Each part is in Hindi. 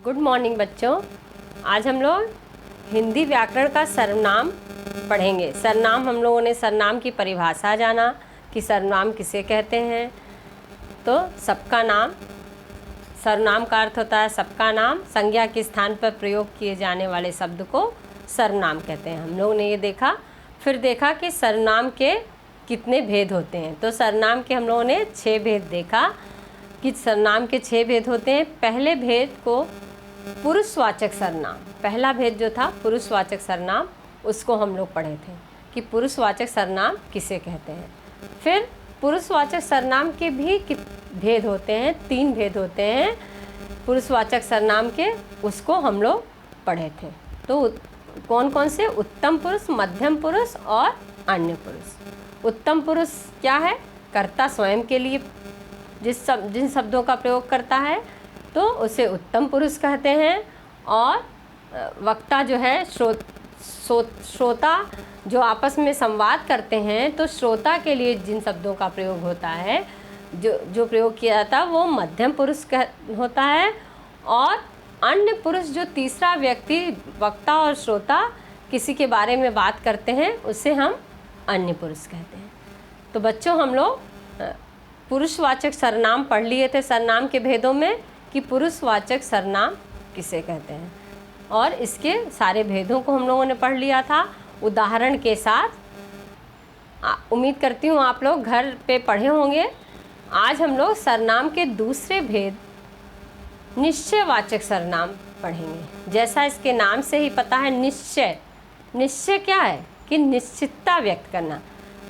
गुड मॉर्निंग बच्चों। आज हम लोग हिंदी व्याकरण का सर्वनाम पढ़ेंगे। सर्वनाम हम लोगों ने सर्वनाम की परिभाषा जाना कि सर्वनाम किसे कहते हैं। तो सबका नाम, सर्वनाम का अर्थ होता है सबका नाम, संज्ञा के स्थान पर प्रयोग किए जाने वाले शब्द को सर्वनाम कहते हैं। हम लोगों ने ये देखा, फिर देखा कि सर्वनाम के कितने भेद होते हैं। तो सर्वनाम के हम लोगों ने 6 भेद देखा कि सर्वनाम के 6 भेद होते हैं। पहले भेद को पुरुषवाचक सर्वनाम, पहला भेद जो था पुरुषवाचक सर्वनाम, उसको हम लोग पढ़े थे कि पुरुषवाचक सर्वनाम किसे कहते हैं। फिर पुरुषवाचक सर्वनाम के भी भेद होते हैं, 3 भेद होते हैं पुरुषवाचक सर्वनाम के, उसको हम लोग पढ़े थे। तो कौन कौन से? उत्तम पुरुष, मध्यम पुरुष और अन्य पुरुष। उत्तम पुरुष क्या है? कर्ता स्वयं के लिए जिन शब्दों का प्रयोग करता है तो उसे उत्तम पुरुष कहते हैं। और वक्ता जो है, श्रोता जो आपस में संवाद करते हैं, तो श्रोता के लिए जिन शब्दों का प्रयोग होता है, जो प्रयोग किया जाता है वो मध्यम पुरुष होता है। और अन्य पुरुष जो तीसरा व्यक्ति, वक्ता और श्रोता किसी के बारे में बात करते हैं, उसे हम अन्य पुरुष कहते हैं। तो बच्चों हम लोग पुरुषवाचक सर्वनाम पढ़ लिए थे सर्वनाम के भेदों में कि पुरुषवाचक सर्वनाम किसे कहते हैं, और इसके सारे भेदों को हम लोगों ने पढ़ लिया था उदाहरण के साथ। उम्मीद करती हूँ आप लोग घर पे पढ़े होंगे। आज हम लोग सर्वनाम के दूसरे भेद निश्चयवाचक सर्वनाम पढ़ेंगे। जैसा इसके नाम से ही पता है, निश्चय। निश्चय क्या है? कि निश्चितता व्यक्त करना,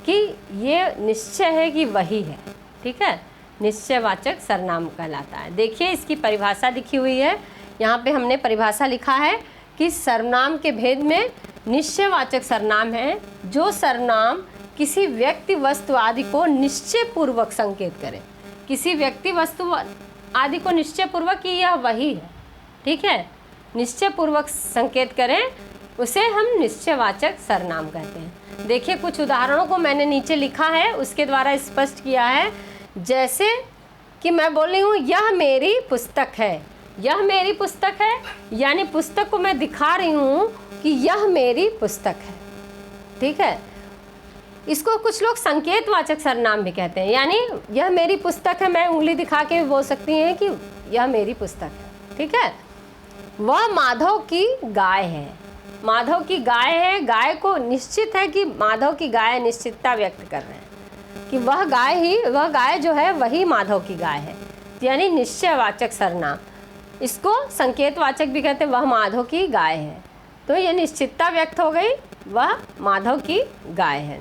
कि ये निश्चय है कि वही है। ठीक है, निश्चयवाचक सर्वनाम कहलाता है। देखिए इसकी परिभाषा लिखी हुई है यहाँ पे। हमने परिभाषा लिखा है कि सर्वनाम के भेद में निश्चयवाचक सर्वनाम है जो सर्वनाम किसी व्यक्ति, वस्तु आदि को निश्चय पूर्वक संकेत करे। किसी व्यक्ति, वस्तु आदि को निश्चय पूर्वक कि यह वही है। ठीक है, निश्चय पूर्वक संकेत करें, उसे हम निश्चयवाचक सर्वनाम कहते हैं। देखिए कुछ उदाहरणों को मैंने नीचे लिखा है, उसके द्वारा स्पष्ट किया है। जैसे कि मैं बोल रही हूँ यह मेरी पुस्तक है, यह मेरी पुस्तक है, यानी पुस्तक को मैं दिखा रही हूँ कि यह मेरी पुस्तक है। ठीक है, इसको कुछ लोग संकेतवाचक सर्वनाम भी कहते हैं। यानी यह मेरी पुस्तक है, मैं उंगली दिखा के भी बोल सकती हैं कि यह मेरी पुस्तक है। ठीक है, वह माधव की गाय है, माधव की गाय है। गाय को निश्चित है कि माधव की गाय, निश्चितता व्यक्त कर रहे हैं कि वह गाय जो है वही माधव की गाय है, यानी निश्चयवाचक सर्वनाम। इसको संकेतवाचक भी कहते हैं, वह माधव की गाय है। तो ये निश्चितता व्यक्त हो गई, वह माधव की गाय है।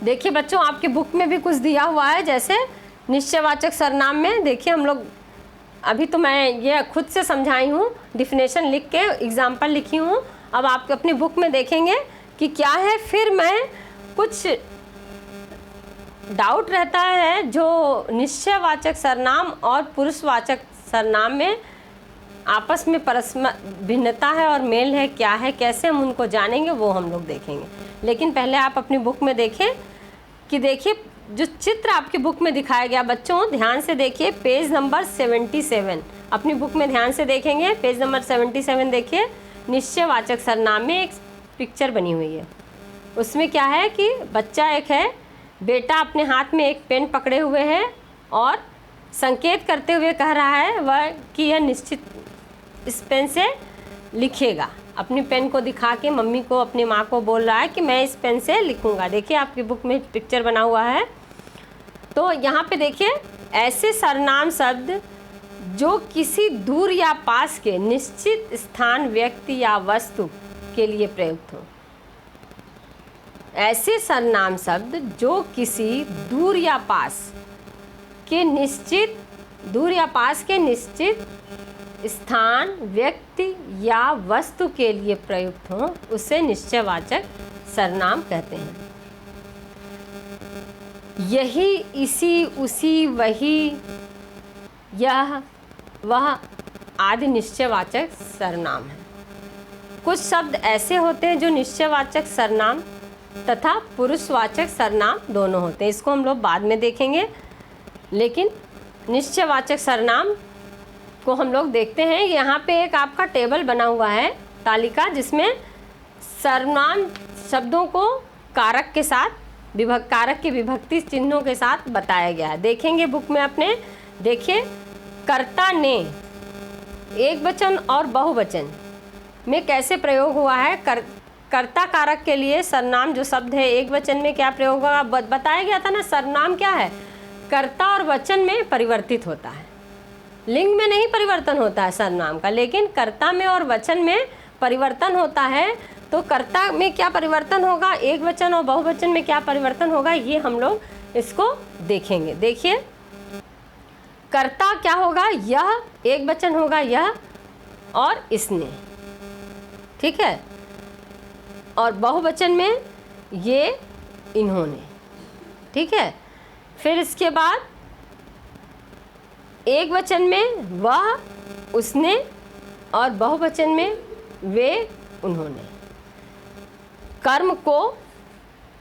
देखिए बच्चों आपके बुक में भी कुछ दिया हुआ है, जैसे निश्चयवाचक सर्वनाम में देखिए हम लोग, अभी तो मैं ये खुद से समझाई हूँ, डिफिनेशन लिख के एग्जाम्पल लिखी हूँ। अब आप अपनी बुक में देखेंगे कि क्या है। फिर मैं कुछ डाउट रहता है जो निश्चयवाचक सर्वनाम और पुरुषवाचक सर्वनाम में आपस में परस्पर भिन्नता है और मेल है, क्या है, कैसे हम उनको जानेंगे, वो हम लोग देखेंगे। लेकिन पहले आप अपनी बुक में देखें कि देखिए जो चित्र आपकी बुक में दिखाया गया, बच्चों ध्यान से देखिए, पेज नंबर 77 अपनी बुक में ध्यान से देखेंगे। पेज नंबर 77 देखिए, निश्चयवाचक सर्वनाम में एक पिक्चर बनी हुई है। उसमें क्या है कि बच्चा एक है, बेटा अपने हाथ में एक पेन पकड़े हुए है और संकेत करते हुए कह रहा है वह कि यह निश्चित इस पेन से लिखेगा। अपनी पेन को दिखा के मम्मी को, अपनी माँ को बोल रहा है कि मैं इस पेन से लिखूंगा। देखिए आपकी बुक में पिक्चर बना हुआ है। तो यहाँ पे देखिए, ऐसे सर्वनाम शब्द जो किसी दूर या पास के निश्चित स्थान, व्यक्ति या वस्तु के लिए प्रयुक्त हो। ऐसे सर्वनाम शब्द जो किसी दूर या पास के निश्चित स्थान, व्यक्ति या वस्तु के लिए प्रयुक्त हो, उसे निश्चयवाचक सर्वनाम कहते हैं। यही, इसी, उसी, वही, यह, वह आदि निश्चयवाचक सर्वनाम है। कुछ शब्द ऐसे होते हैं जो निश्चयवाचक सर्वनाम तथा पुरुषवाचक सर्वनाम दोनों होते हैं। इसको हम लोग बाद में देखेंगे। लेकिन निश्चयवाचक सर्वनाम को हम लोग देखते हैं। यहाँ पे एक आपका टेबल बना हुआ है, तालिका, जिसमें सर्वनाम शब्दों को कारक के साथ कारक के विभक्ति चिन्हों के साथ बताया गया है। देखेंगे बुक में अपने। देखिए, कर्ता ने एक वचन और बहुवचन में कैसे प्रयोग हुआ है। कर्ता कारक के लिए सर्वनाम जो शब्द है एक वचन में क्या प्रयोग होगा, बताया गया था ना। सर्वनाम क्या है, कर्ता और वचन में परिवर्तित होता है, लिंग में नहीं परिवर्तन होता है सर्वनाम का, लेकिन कर्ता में और वचन में परिवर्तन होता है। तो कर्ता में क्या परिवर्तन होगा, एक वचन और बहुवचन में क्या परिवर्तन होगा, ये हम लोग इसको देखेंगे। देखिए, कर्ता क्या होगा, यह एक वचन होगा, यह और इसने, ठीक है। और बहुवचन में ये, इन्होंने, ठीक है। फिर इसके बाद एक वचन में वह, उसने, और बहुवचन में वे, उन्होंने। कर्म को,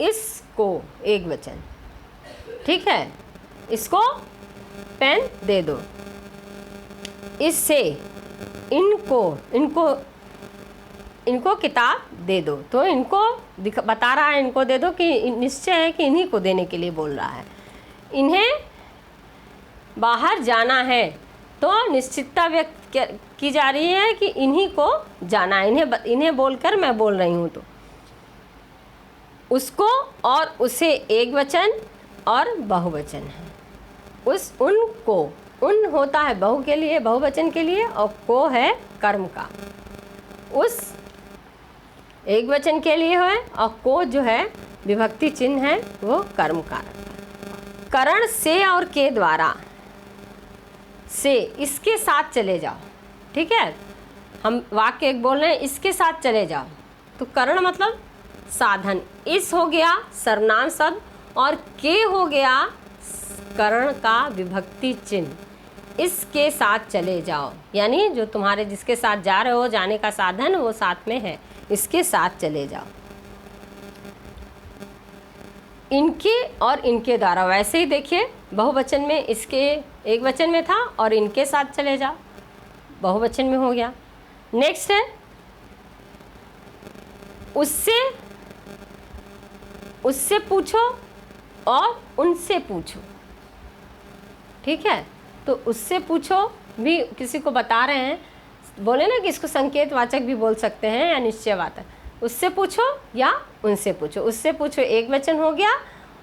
इसको, एक वचन, ठीक है। इसको पेन दे दो, इससे, इनको किताब दे दो। तो इनको बता रहा है, इनको दे दो, कि निश्चय है कि इन्हीं को देने के लिए बोल रहा है। इन्हें बाहर जाना है, तो निश्चितता व्यक्त की जा रही है कि इन्हीं को जाना है। इन्हें बोलकर मैं बोल रही हूँ। तो उसको और उसे एक वचन और बहुवचन है। उनको, उन होता है बहु के लिए, बहुवचन के लिए, और को है कर्म का। उस एक वचन के लिए है, और को जो है विभक्ति चिन्ह है, वो कर्म कारक। करण से और के द्वारा, से इसके साथ चले जाओ, ठीक है। हम वाक्य एक बोल रहे हैं, इसके साथ चले जाओ, तो करण मतलब साधन। इस हो गया सर्वनाम शब्द, और के हो गया करण का विभक्ति चिन्ह। इसके साथ चले जाओ, यानी जो तुम्हारे जिसके साथ जा रहे हो, जाने का साधन वो साथ में है, इसके साथ चले जाओ। इनके और इनके द्वारा, वैसे ही देखिए, बहुवचन में इसके एक वचन में था, और इनके साथ चले जाओ, बहुवचन में हो गया। नेक्स्ट है उससे पूछो और उनसे पूछो, ठीक है। तो उससे पूछो भी किसी को बता रहे हैं, बोले ना कि इसको संकेतवाचक भी बोल सकते हैं या निश्चयवाचक। उससे पूछो या उनसे पूछो। उससे पूछो एक वचन हो गया,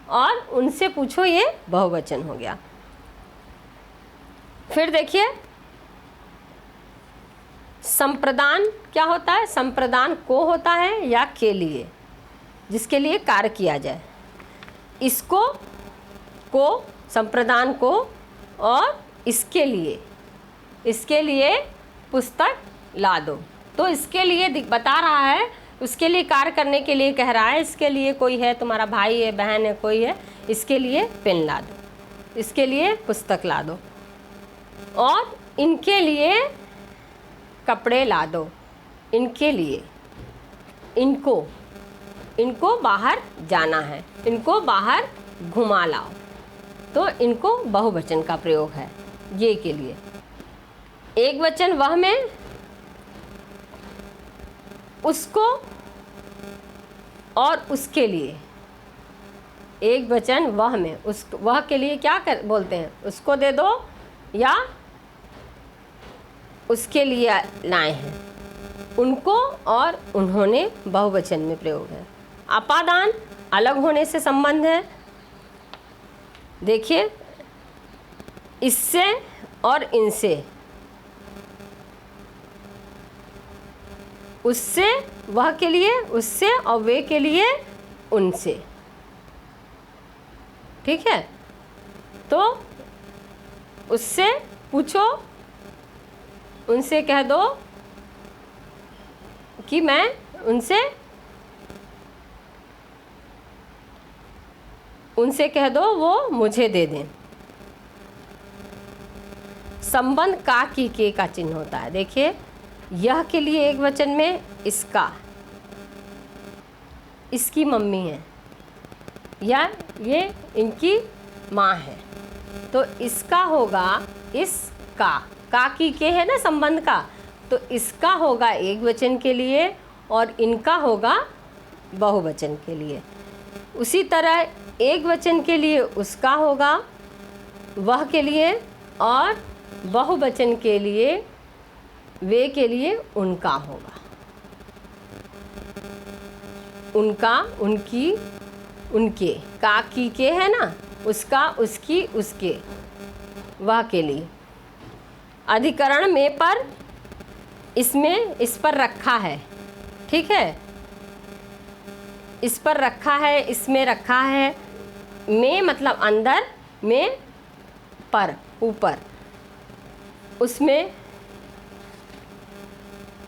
और उनसे पूछो ये बहुवचन हो गया। फिर देखिए, संप्रदान क्या होता है, संप्रदान को होता है या के लिए, जिसके लिए कार्य किया जाए। इसको, को, संप्रदान को, और इसके लिए पुस्तक ला दो। तो इसके लिए बता रहा है, उसके लिए कार्य करने के लिए कह रहा है। इसके लिए कोई है, तुम्हारा भाई है, बहन है, कोई है, इसके लिए पेन ला दो, इसके लिए पुस्तक ला दो, और इनके लिए कपड़े ला दो, इनके लिए, इनको बाहर जाना है, इनको बाहर घुमा लाओ। तो इनको बहुवचन का प्रयोग है, ये के लिए। एक वचन वह में, उसको और उसके लिए। एक वचन वह में, वह के लिए क्या बोलते हैं, उसको दे दो या उसके लिए लाए हैं। उनको और उन्होंने बहुवचन में प्रयोग है। अपादान अलग होने से संबंध है। देखिए, इससे और इनसे, उससे वह के लिए, उससे, और वे के लिए उनसे, ठीक है। तो उससे पूछो, उनसे कह दो कि मैं उनसे कह दो वो मुझे दे दें। संबंध का की के का चिन्ह होता है। देखिए, यह के लिए एक वचन में इसका, इसकी मम्मी है, या ये इनकी माँ है, तो इसका होगा इसका, का की के है ना संबंध का, तो इसका होगा एक वचन के लिए और इनका होगा बहुवचन के लिए। उसी तरह एक वचन के लिए उसका होगा वह के लिए, और बहुवचन के लिए वे के लिए उनका होगा। उनका, उनकी, उनके, का की के है ना, उसका, उसकी, उसके, वह के लिए। अधिकरण में पर इसमें इस पर रखा है, ठीक है, इस पर रखा है, इसमें रखा है। में मतलब अंदर, में पर ऊपर, उसमें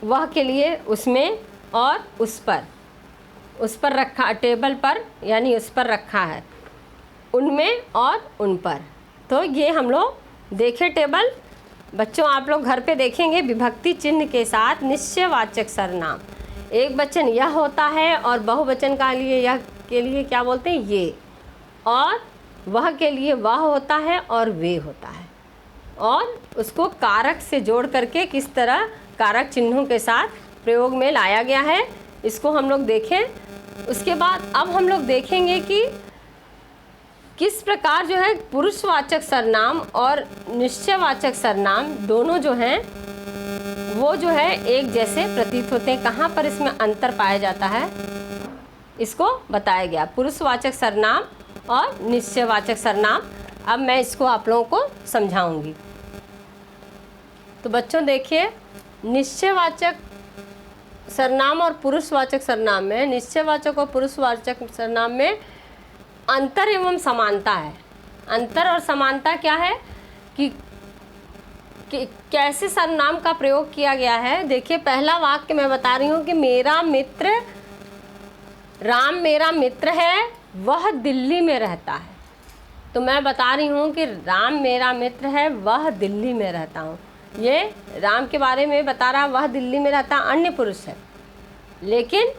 वह के लिए उसमें, और उस पर रखा, टेबल पर यानी उस पर रखा है, उनमें और उन पर। तो ये हम लोग देखे टेबल। बच्चों आप लोग घर पे देखेंगे विभक्ति चिन्ह के साथ निश्चयवाचक सर्वनाम। एक वचन यह होता है और बहुवचन का लिए यह के लिए क्या बोलते हैं, ये, और वह के लिए वह होता है और वे होता है, और उसको कारक से जोड़ करके किस तरह कारक चिन्हों के साथ प्रयोग में लाया गया है, इसको हम लोग देखें। उसके बाद अब हम लोग देखेंगे कि किस प्रकार जो है पुरुषवाचक सर्वनाम और निश्चयवाचक सर्वनाम दोनों जो हैं वो जो है एक जैसे प्रतीत होते हैं। कहाँ पर इसमें अंतर पाया जाता है इसको बताया गया, पुरुषवाचक सर्वनाम और निश्चयवाचक सर्वनाम। अब मैं इसको आप लोगों को समझाऊंगी। तो बच्चों देखिए, निश्चयवाचक सर्वनाम और पुरुषवाचक सर्वनाम में, निश्चयवाचक और पुरुषवाचक सर्वनाम में अंतर एवं समानता है। अंतर और समानता क्या है कि कैसे सर्वनाम का प्रयोग किया गया है। देखिए पहला वाक्य मैं बता रही हूँ कि मेरा मित्र राम मेरा मित्र है, वह दिल्ली में रहता है। तो मैं बता रही हूँ कि राम मेरा मित्र है, वह दिल्ली में रहता हूँ। ये राम के बारे में बता रहा, वह दिल्ली में रहता, अन्य पुरुष है, लेकिन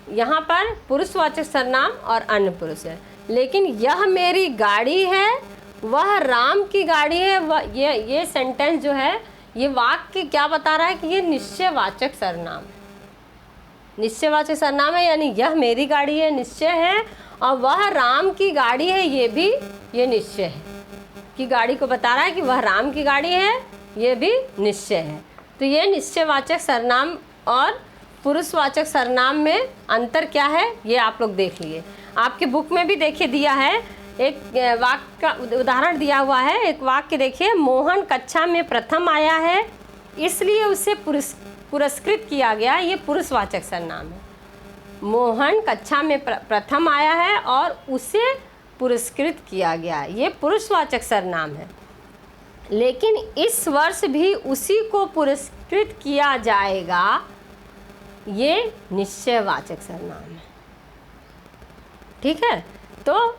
यहाँ पर पुरुषवाचक सर्वनाम और अन्य पुरुष है। लेकिन यह मेरी गाड़ी है, वह राम की गाड़ी है, वह ये सेंटेंस जो है, ये वाक्य क्या बता रहा है कि ये निश्चयवाचक सर्वनाम है। निश्चयवाचक सर्वनाम है, यानी यह मेरी गाड़ी है निश्चय है, और वह राम की गाड़ी है ये भी ये निश्चय है, कि गाड़ी को बता रहा है कि वह राम की गाड़ी है, ये भी निश्चय है। तो ये निश्चयवाचक सर्वनाम और पुरुषवाचक सर्वनाम में अंतर क्या है ये आप लोग देख लिए। आपके बुक में भी देखिए दिया है, एक वाक्य का उदाहरण दिया हुआ है। एक वाक्य देखिए, मोहन कक्षा में प्रथम आया है इसलिए उसे पुरस्कृत किया गया। ये पुरुषवाचक सर्वनाम है। मोहन कक्षा में प्रथम आया है और उसे पुरस्कृत किया गया, ये पुरुषवाचक सर्वनाम है। लेकिन इस वर्ष भी उसी को पुरस्कृत किया जाएगा, ये निश्चयवाचक सर्वनाम है। ठीक है, तो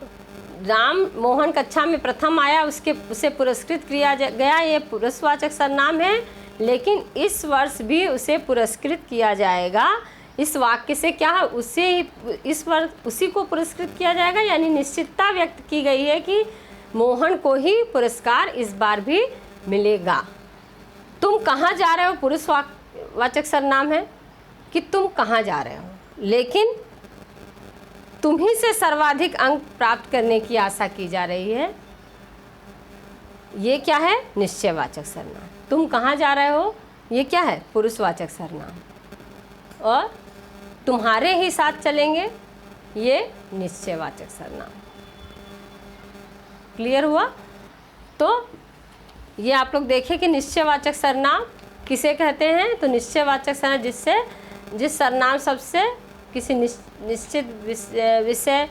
राम मोहन कक्षा में प्रथम आया, उसे पुरस्कृत किया गया, ये पुरुषवाचक सर्वनाम है। लेकिन इस वर्ष भी उसे पुरस्कृत किया जाएगा, इस वाक्य से क्या है, इस वर्ष उसी को पुरस्कृत किया जाएगा, यानी निश्चितता व्यक्त की गई है कि मोहन को ही पुरस्कार इस बार भी मिलेगा। तुम कहाँ जा रहे हो पुरुषवाचक सर्वनाम है कि तुम कहाँ जा रहे हो, लेकिन तुम्ही से सर्वाधिक अंक प्राप्त करने की आशा की जा रही है, ये क्या है, निश्चयवाचक सर्वनाम। तुम कहाँ जा रहे हो, ये क्या है, पुरुषवाचक सर्वनाम। और तुम्हारे ही साथ चलेंगे, ये निश्चयवाचक सर्वनाम। क्लियर हुआ? तो ये आप लोग देखें कि निश्चयवाचक सर्वनाम किसे कहते हैं। तो निश्चयवाचक सर्वनाम जिस सर्वनाम सबसे किसी निश्चित विषय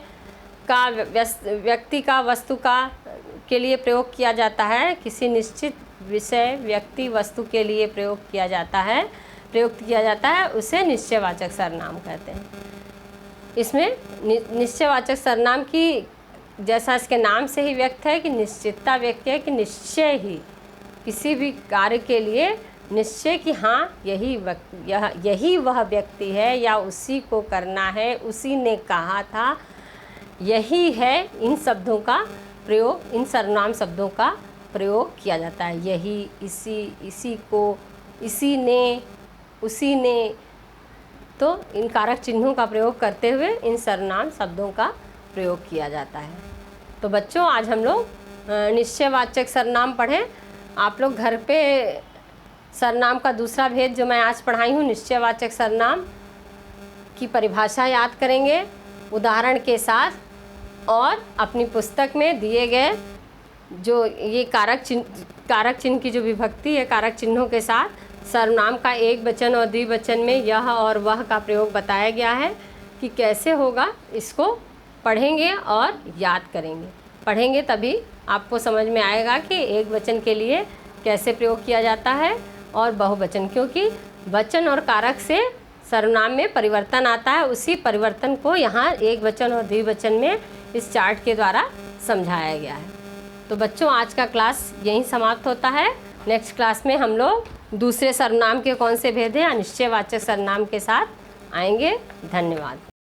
का, व्यक्ति का, वस्तु का के लिए प्रयोग किया जाता है, किसी निश्चित विषय, व्यक्ति, वस्तु के लिए प्रयुक्त किया जाता है, उसे निश्चयवाचक सर्वनाम कहते हैं। इसमें निश्चयवाचक सर्वनाम की, जैसा इसके नाम से ही व्यक्त है कि निश्चितता व्यक्त है कि निश्चय ही किसी भी कार्य के लिए निश्चय कि हाँ यही वह व्यक्ति है, या उसी को करना है, उसी ने कहा था, यही है। इन शब्दों का प्रयोग, इन सर्वनाम शब्दों का प्रयोग किया जाता है। यही, इसी, इसी को, इसी ने, उसी ने। तो इन कारक चिन्हों का प्रयोग करते हुए इन सर्वनाम शब्दों का प्रयोग किया जाता है। तो बच्चों, आज हम लोग निश्चयवाचक सर्वनाम पढ़ें। आप लोग घर पे सर्वनाम का दूसरा भेद जो मैं आज पढ़ाई हूँ, निश्चयवाचक सर्वनाम की परिभाषा याद करेंगे उदाहरण के साथ, और अपनी पुस्तक में दिए गए जो ये कारक चिन्ह की जो विभक्ति है, कारक चिन्हों के साथ सर्वनाम का एक वचन और द्विवचन में यह और वह का प्रयोग बताया गया है कि कैसे होगा। इसको पढ़ेंगे और याद करेंगे। पढ़ेंगे तभी आपको समझ में आएगा कि एक वचन के लिए कैसे प्रयोग किया जाता है और बहुवचन, क्योंकि वचन और कारक से सर्वनाम में परिवर्तन आता है। उसी परिवर्तन को यहाँ एक वचन और द्विवचन में इस चार्ट के द्वारा समझाया गया है। तो बच्चों, आज का क्लास यहीं समाप्त होता है। नेक्स्ट क्लास में हम लोग दूसरे सर्वनाम के कौन से भेद हैं अनिश्चयवाचक सर्वनाम के साथ आएंगे। धन्यवाद।